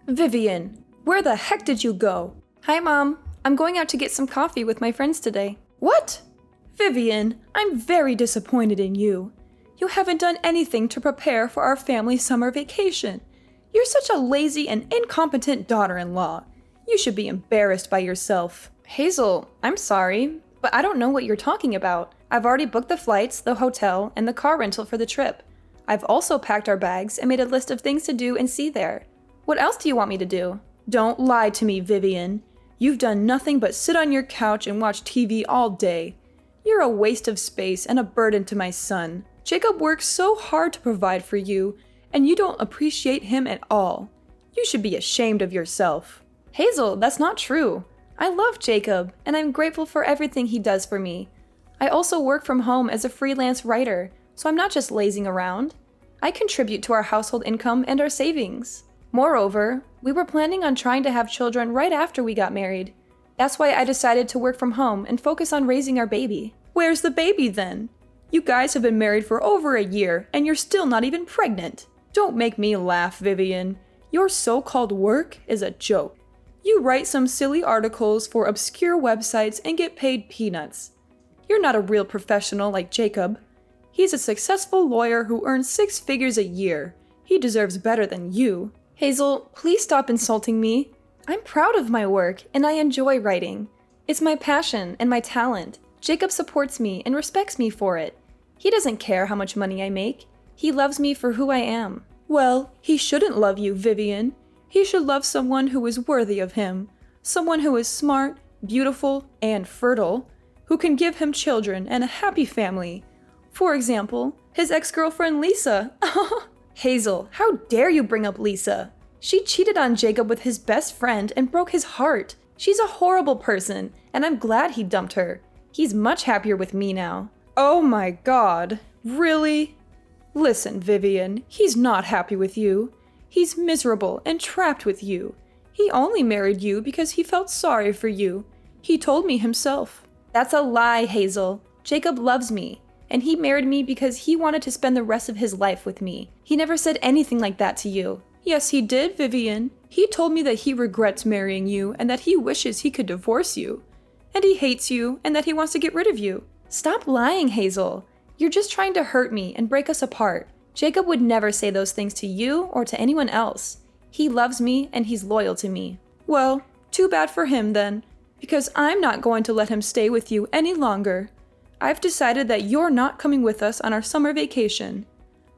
Vivian, where the heck did you go? Hi, Mom. I'm going out to get some coffee with my friends today. What? Vivian, I'm very disappointed in you. You haven't done anything to prepare for our family summer vacation. You're such a lazy and incompetent daughter-in-law. You should be embarrassed by yourself. Hazel, I'm sorry, but I don't know what you're talking about. I've already booked the flights, the hotel, and the car rental for the trip. I've also packed our bags and made a list of things to do and see there. What else do you want me to do? Don't lie to me, Vivian. You've done nothing but sit on your couch and watch TV all day. You're a waste of space and a burden to my son. Jacob works so hard to provide for you, and you don't appreciate him at all. You should be ashamed of yourself. Hazel, that's not true. I love Jacob, and I'm grateful for everything he does for me. I also work from home as a freelance writer, so I'm not just lazing around. I contribute to our household income and our savings. Moreover, we were planning on trying to have children right after we got married. That's why I decided to work from home and focus on raising our baby. Where's the baby then? You guys have been married for over a year and you're still not even pregnant. Don't make me laugh, Vivian. Your so-called work is a joke. You write some silly articles for obscure websites and get paid peanuts. You're not a real professional like Jacob. He's a successful lawyer who earns 6 figures a year. He deserves better than you. Hazel, please stop insulting me. I'm proud of my work and I enjoy writing. It's my passion and my talent. Jacob supports me and respects me for it. He doesn't care how much money I make. He loves me for who I am. Well, he shouldn't love you, Vivian. He should love someone who is worthy of him. Someone who is smart, beautiful, and fertile. Who can give him children and a happy family. For example, his ex-girlfriend Lisa. Hazel, how dare you bring up Lisa? She cheated on Jacob with his best friend and broke his heart. She's a horrible person, and I'm glad he dumped her. He's much happier with me now. Oh my God, really? Listen, Vivian, he's not happy with you. He's miserable and trapped with you. He only married you because he felt sorry for you. He told me himself. That's a lie, Hazel. Jacob loves me. And he married me because he wanted to spend the rest of his life with me. He never said anything like that to you. Yes, he did, Vivian. He told me that he regrets marrying you and that he wishes he could divorce you. And he hates you and that he wants to get rid of you. Stop lying, Hazel. You're just trying to hurt me and break us apart. Jacob would never say those things to you or to anyone else. He loves me and he's loyal to me. Well, too bad for him then, because I'm not going to let him stay with you any longer. I've decided that you're not coming with us on our summer vacation.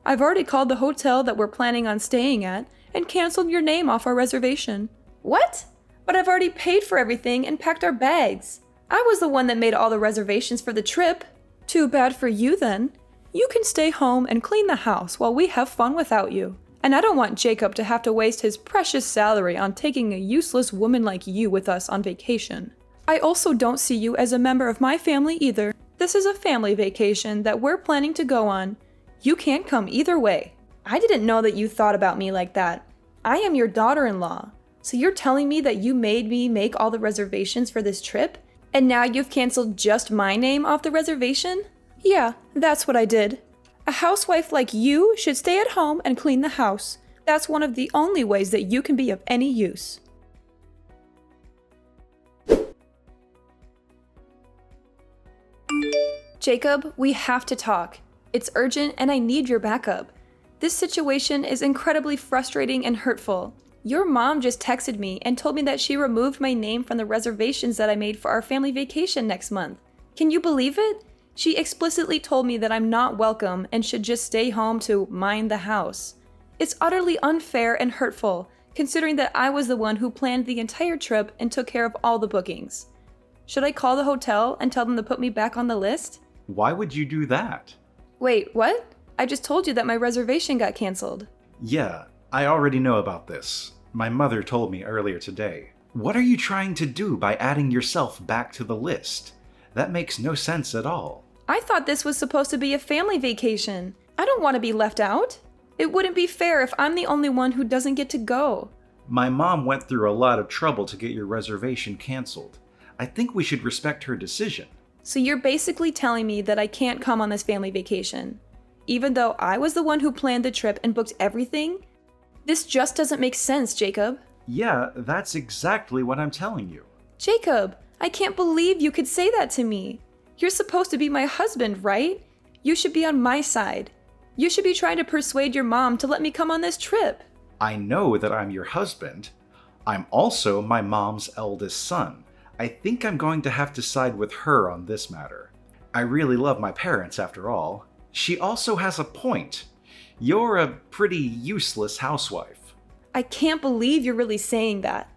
I've already called the hotel that we're planning on staying at and canceled your name off our reservation. What? But I've already paid for everything and packed our bags. I was the one that made all the reservations for the trip. Too bad for you then. You can stay home and clean the house while we have fun without you. And I don't want Jacob to have to waste his precious salary on taking a useless woman like you with us on vacation. I also don't see you as a member of my family either. This is a family vacation that we're planning to go on. You can't come either way. I didn't know that you thought about me like that. I am your daughter-in-law. So you're telling me that you made me make all the reservations for this trip? And now you've canceled just my name off the reservation? Yeah, that's what I did. A housewife like you should stay at home and clean the house. That's one of the only ways that you can be of any use. Jacob, we have to talk. It's urgent and I need your backup. This situation is incredibly frustrating and hurtful. Your mom just texted me and told me that she removed my name from the reservations that I made for our family vacation next month. Can you believe it? She explicitly told me that I'm not welcome and should just stay home to mind the house. It's utterly unfair and hurtful, considering that I was the one who planned the entire trip and took care of all the bookings. Should I call the hotel and tell them to put me back on the list? Why would you do that? Wait, what? I just told you that my reservation got canceled. Yeah, I already know about this. My mother told me earlier today. What are you trying to do by adding yourself back to the list? That makes no sense at all. I thought this was supposed to be a family vacation. I don't want to be left out. It wouldn't be fair if I'm the only one who doesn't get to go. My mom went through a lot of trouble to get your reservation canceled. I think we should respect her decision. So you're basically telling me that I can't come on this family vacation, even though I was the one who planned the trip and booked everything? This just doesn't make sense, Jacob. Yeah, that's exactly what I'm telling you. Jacob, I can't believe you could say that to me. You're supposed to be my husband, right? You should be on my side. You should be trying to persuade your mom to let me come on this trip. I know that I'm your husband. I'm also my mom's eldest son. I think I'm going to have to side with her on this matter. I really love my parents after all. She also has a point. You're a pretty useless housewife. I can't believe you're really saying that.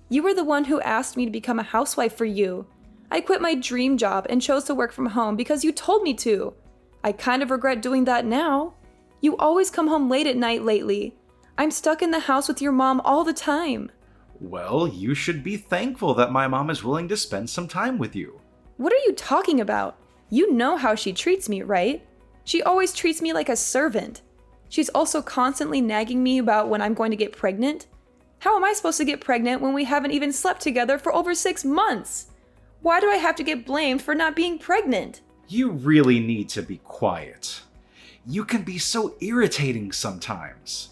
You were the one who asked me to become a housewife for you. I quit my dream job and chose to work from home because you told me to. I kind of regret doing that now. You always come home late at night lately. I'm stuck in the house with your mom all the time. Well, you should be thankful that my mom is willing to spend some time with you. What are you talking about? You know how she treats me, right? She always treats me like a servant. She's also constantly nagging me about when I'm going to get pregnant. How am I supposed to get pregnant when we haven't even slept together for over 6 months? Why do I have to get blamed for not being pregnant? You really need to be quiet. You can be so irritating sometimes.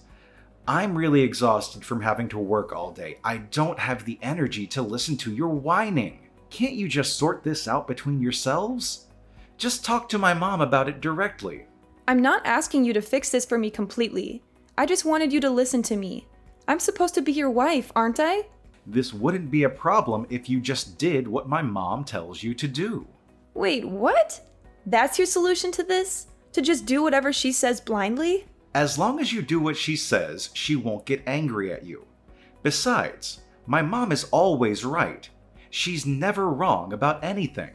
I'm really exhausted from having to work all day. I don't have the energy to listen to your whining. Can't you just sort this out between yourselves? Just talk to my mom about it directly. I'm not asking you to fix this for me completely. I just wanted you to listen to me. I'm supposed to be your wife, aren't I? This wouldn't be a problem if you just did what my mom tells you to do. Wait, what? That's your solution to this? To just do whatever she says blindly? As long as you do what she says, she won't get angry at you. Besides, my mom is always right. She's never wrong about anything.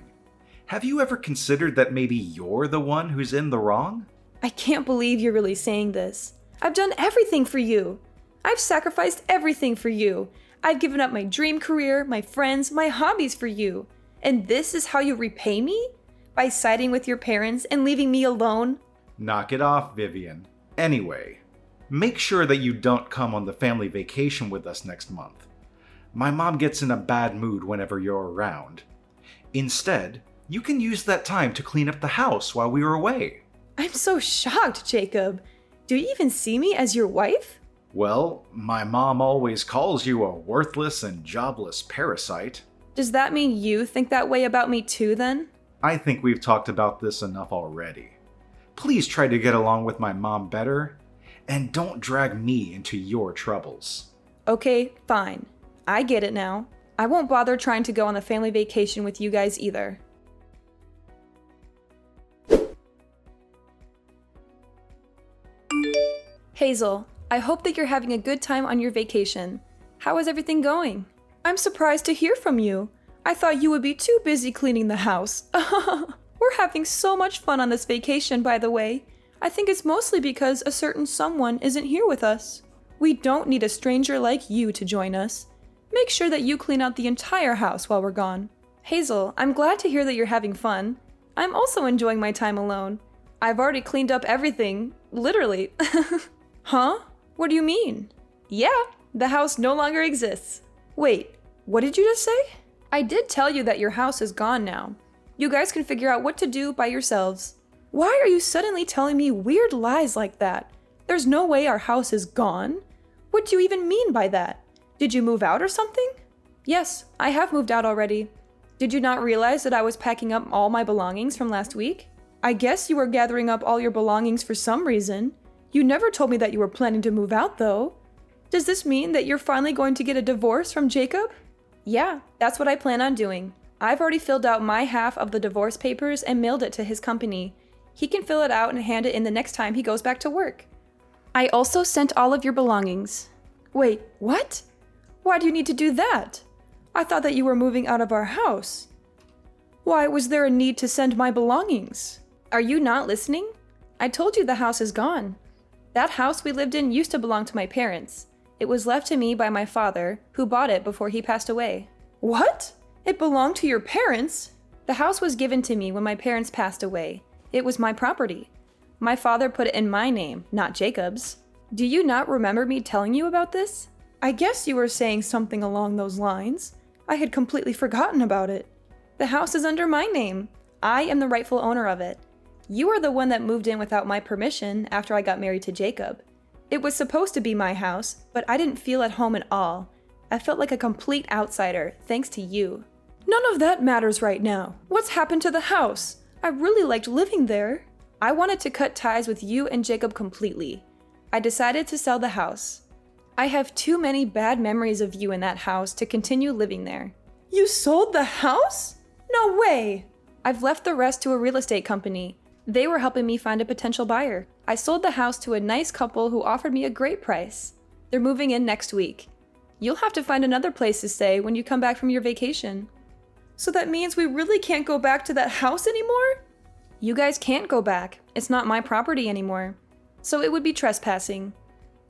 Have you ever considered that maybe you're the one who's in the wrong? I can't believe you're really saying this. I've done everything for you. I've sacrificed everything for you. I've given up my dream career, my friends, my hobbies for you. And this is how you repay me? By siding with your parents and leaving me alone? Knock it off, Vivian. Anyway, make sure that you don't come on the family vacation with us next month. My mom gets in a bad mood whenever you're around. Instead, you can use that time to clean up the house while we are away. I'm so shocked, Jacob. Do you even see me as your wife? Well, my mom always calls you a worthless and jobless parasite. Does that mean you think that way about me too, then? I think we've talked about this enough already. Please try to get along with my mom better, and don't drag me into your troubles. Okay, fine. I get it now. I won't bother trying to go on the family vacation with you guys either. Hazel, I hope that you're having a good time on your vacation. How is everything going? I'm surprised to hear from you. I thought you would be too busy cleaning the house. We're having so much fun on this vacation, by the way. I think it's mostly because a certain someone isn't here with us. We don't need a stranger like you to join us. Make sure that you clean out the entire house while we're gone. Hazel, I'm glad to hear that you're having fun. I'm also enjoying my time alone. I've already cleaned up everything. Literally. Huh? What do you mean? Yeah, the house no longer exists. Wait, what did you just say? I did tell you that your house is gone now. You guys can figure out what to do by yourselves. Why are you suddenly telling me weird lies like that? There's no way our house is gone. What do you even mean by that? Did you move out or something? Yes, I have moved out already. Did you not realize that I was packing up all my belongings from last week? I guess you were gathering up all your belongings for some reason. You never told me that you were planning to move out, though. Does this mean that you're finally going to get a divorce from Jacob? Yeah, that's what I plan on doing. I've already filled out my half of the divorce papers and mailed it to his company. He can fill it out and hand it in the next time he goes back to work. I also sent all of your belongings. Wait, what? Why do you need to do that? I thought that you were moving out of our house. Why was there a need to send my belongings? Are you not listening? I told you the house is gone. That house we lived in used to belong to my parents. It was left to me by my father, who bought it before he passed away. What? It belonged to your parents? The house was given to me when my parents passed away. It was my property. My father put it in my name, not Jacob's. Do you not remember me telling you about this? I guess you were saying something along those lines. I had completely forgotten about it. The house is under my name. I am the rightful owner of it. You are the one that moved in without my permission after I got married to Jacob. It was supposed to be my house, but I didn't feel at home at all. I felt like a complete outsider, thanks to you. None of that matters right now. What's happened to the house? I really liked living there. I wanted to cut ties with you and Jacob completely. I decided to sell the house. I have too many bad memories of you in that house to continue living there. You sold the house? No way! I've left the rest to a real estate company. They were helping me find a potential buyer. I sold the house to a nice couple who offered me a great price. They're moving in next week. You'll have to find another place to stay when you come back from your vacation. So that means we really can't go back to that house anymore? You guys can't go back. It's not my property anymore. So it would be trespassing.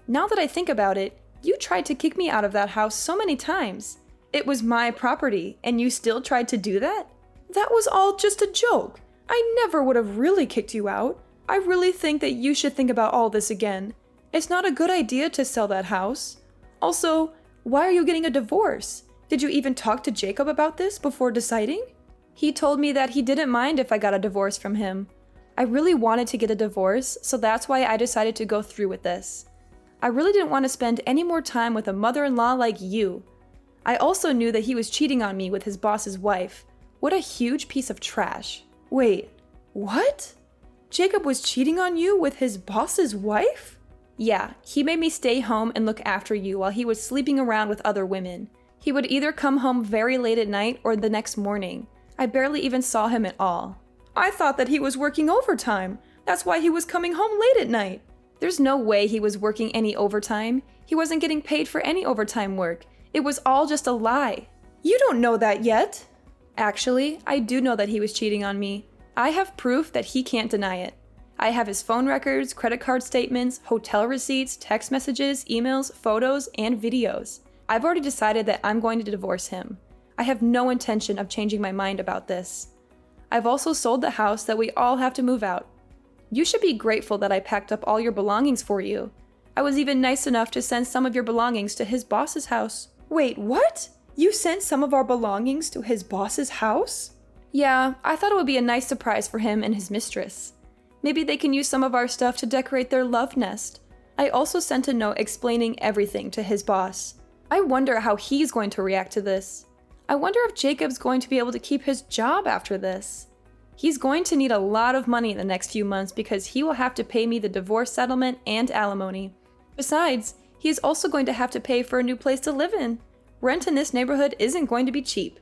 Now that I think about it, you tried to kick me out of that house so many times. It was my property, and you still tried to do that? That was all just a joke. I never would have really kicked you out. I really think that you should think about all this again. It's not a good idea to sell that house. Also, why are you getting a divorce? Did you even talk to Jacob about this before deciding? He told me that he didn't mind if I got a divorce from him. I really wanted to get a divorce, so that's why I decided to go through with this. I really didn't want to spend any more time with a mother-in-law like you. I also knew that he was cheating on me with his boss's wife. What a huge piece of trash. Wait, what? Jacob was cheating on you with his boss's wife? Yeah, he made me stay home and look after you while he was sleeping around with other women. He would either come home very late at night or the next morning. I barely even saw him at all. I thought that he was working overtime. That's why he was coming home late at night. There's no way he was working any overtime. He wasn't getting paid for any overtime work. It was all just a lie. You don't know that yet. Actually, I do know that he was cheating on me. I have proof that he can't deny it. I have his phone records, credit card statements, hotel receipts, text messages, emails, photos, and videos. I've already decided that I'm going to divorce him. I have no intention of changing my mind about this. I've also sold the house that we all have to move out. You should be grateful that I packed up all your belongings for you. I was even nice enough to send some of your belongings to his boss's house. Wait, what? You sent some of our belongings to his boss's house? Yeah, I thought it would be a nice surprise for him and his mistress. Maybe they can use some of our stuff to decorate their love nest. I also sent a note explaining everything to his boss. I wonder how he's going to react to this. I wonder if Jacob's going to be able to keep his job after this. He's going to need a lot of money in the next few months because he will have to pay me the divorce settlement and alimony. Besides, he is also going to have to pay for a new place to live in. Rent in this neighborhood isn't going to be cheap.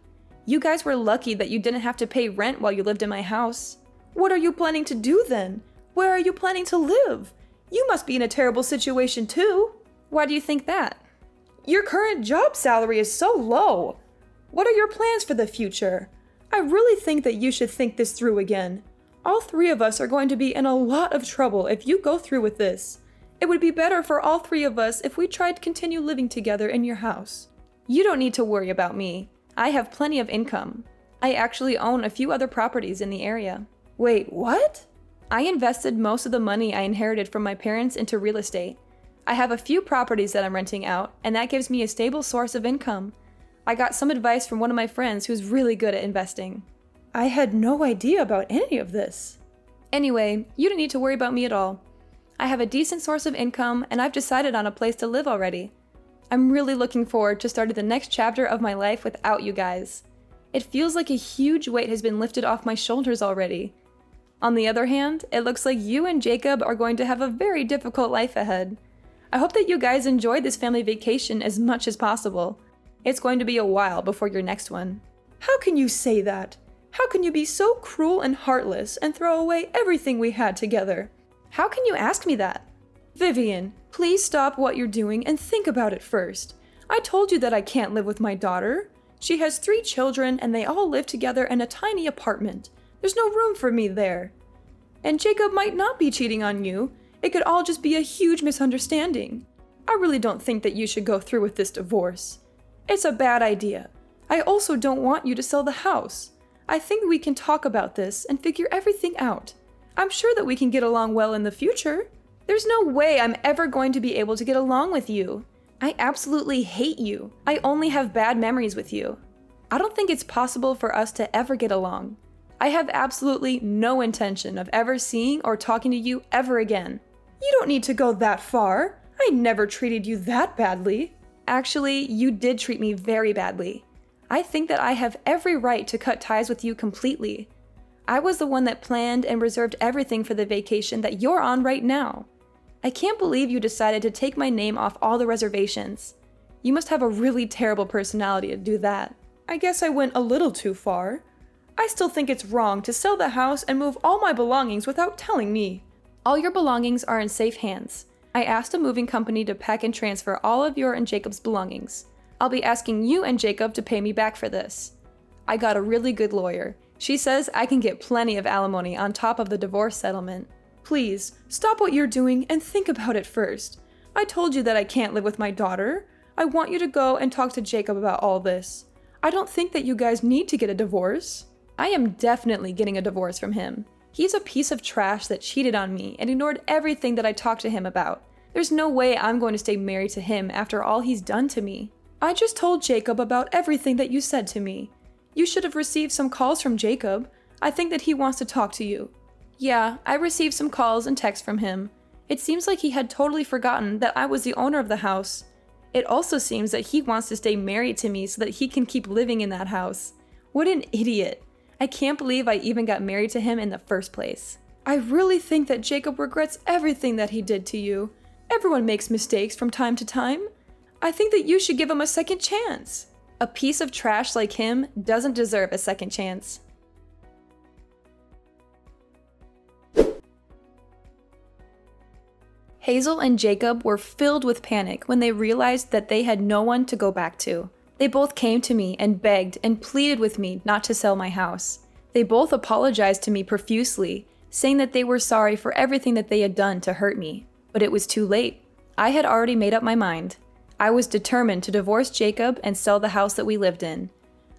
You guys were lucky that you didn't have to pay rent while you lived in my house. What are you planning to do then? Where are you planning to live? You must be in a terrible situation too. Why do you think that? Your current job salary is so low. What are your plans for the future? I really think that you should think this through again. All three of us are going to be in a lot of trouble if you go through with this. It would be better for all three of us if we tried to continue living together in your house. You don't need to worry about me. I have plenty of income. I actually own a few other properties in the area. Wait, what? I invested most of the money I inherited from my parents into real estate. I have a few properties that I'm renting out, and that gives me a stable source of income. I got some advice from one of my friends who's really good at investing. I had no idea about any of this. Anyway, you don't need to worry about me at all. I have a decent source of income, and I've decided on a place to live already. I'm really looking forward to starting the next chapter of my life without you guys. It feels like a huge weight has been lifted off my shoulders already. On the other hand, it looks like you and Jacob are going to have a very difficult life ahead. I hope that you guys enjoy this family vacation as much as possible. It's going to be a while before your next one. How can you say that? How can you be so cruel and heartless and throw away everything we had together? How can you ask me that? Vivian, please stop what you're doing and think about it first. I told you that I can't live with my daughter. She has 3 children and they all live together in a tiny apartment. There's no room for me there. And Jacob might not be cheating on you. It could all just be a huge misunderstanding. I really don't think that you should go through with this divorce. It's a bad idea. I also don't want you to sell the house. I think we can talk about this and figure everything out. I'm sure that we can get along well in the future. There's no way I'm ever going to be able to get along with you. I absolutely hate you. I only have bad memories with you. I don't think it's possible for us to ever get along. I have absolutely no intention of ever seeing or talking to you ever again. You don't need to go that far. I never treated you that badly. Actually, you did treat me very badly. I think that I have every right to cut ties with you completely. I was the one that planned and reserved everything for the vacation that you're on right now. I can't believe you decided to take my name off all the reservations. You must have a really terrible personality to do that. I guess I went a little too far. I still think it's wrong to sell the house and move all my belongings without telling me. All your belongings are in safe hands. I asked a moving company to pack and transfer all of your and Jacob's belongings. I'll be asking you and Jacob to pay me back for this. I got a really good lawyer. She says I can get plenty of alimony on top of the divorce settlement. Please, stop what you're doing and think about it first. I told you that I can't live with my daughter. I want you to go and talk to Jacob about all this. I don't think that you guys need to get a divorce. I am definitely getting a divorce from him. He's a piece of trash that cheated on me and ignored everything that I talked to him about. There's no way I'm going to stay married to him after all he's done to me. I just told Jacob about everything that you said to me. You should have received some calls from Jacob. I think that he wants to talk to you. Yeah, I received some calls and texts from him. It seems like he had totally forgotten that I was the owner of the house. It also seems that he wants to stay married to me so that he can keep living in that house. What an idiot. I can't believe I even got married to him in the first place. I really think that Jacob regrets everything that he did to you. Everyone makes mistakes from time to time. I think that you should give him a second chance. A piece of trash like him doesn't deserve a second chance. Hazel and Jacob were filled with panic when they realized that they had no one to go back to. They both came to me and begged and pleaded with me not to sell my house. They both apologized to me profusely, saying that they were sorry for everything that they had done to hurt me. But it was too late. I had already made up my mind. I was determined to divorce Jacob and sell the house that we lived in.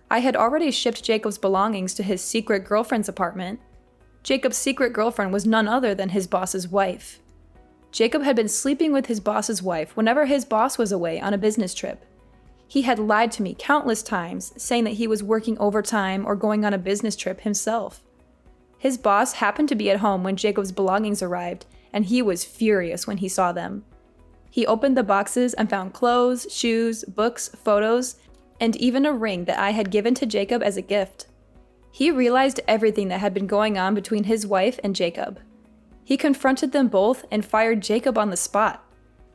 I had already shipped Jacob's belongings to his secret girlfriend's apartment. Jacob's secret girlfriend was none other than his boss's wife. Jacob had been sleeping with his boss's wife whenever his boss was away on a business trip. He had lied to me countless times, saying that he was working overtime or going on a business trip himself. His boss happened to be at home when Jacob's belongings arrived, and he was furious when he saw them. He opened the boxes and found clothes, shoes, books, photos, and even a ring that I had given to Jacob as a gift. He realized everything that had been going on between his wife and Jacob. He confronted them both and fired Jacob on the spot.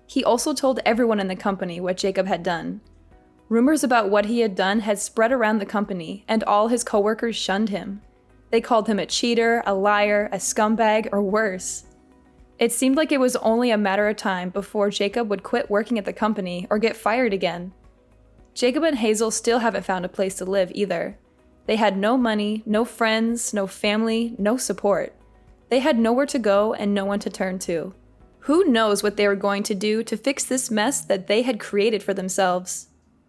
He also told everyone in the company what Jacob had done. Rumors about what he had done had spread around the company, and all his coworkers shunned him. They called him a cheater, a liar, a scumbag, or worse. It seemed like it was only a matter of time before Jacob would quit working at the company or get fired again. Jacob and Hazel still haven't found a place to live either. They had no money, no friends, no family, no support. They had nowhere to go and no one to turn to. Who knows what they were going to do to fix this mess that they had created for themselves?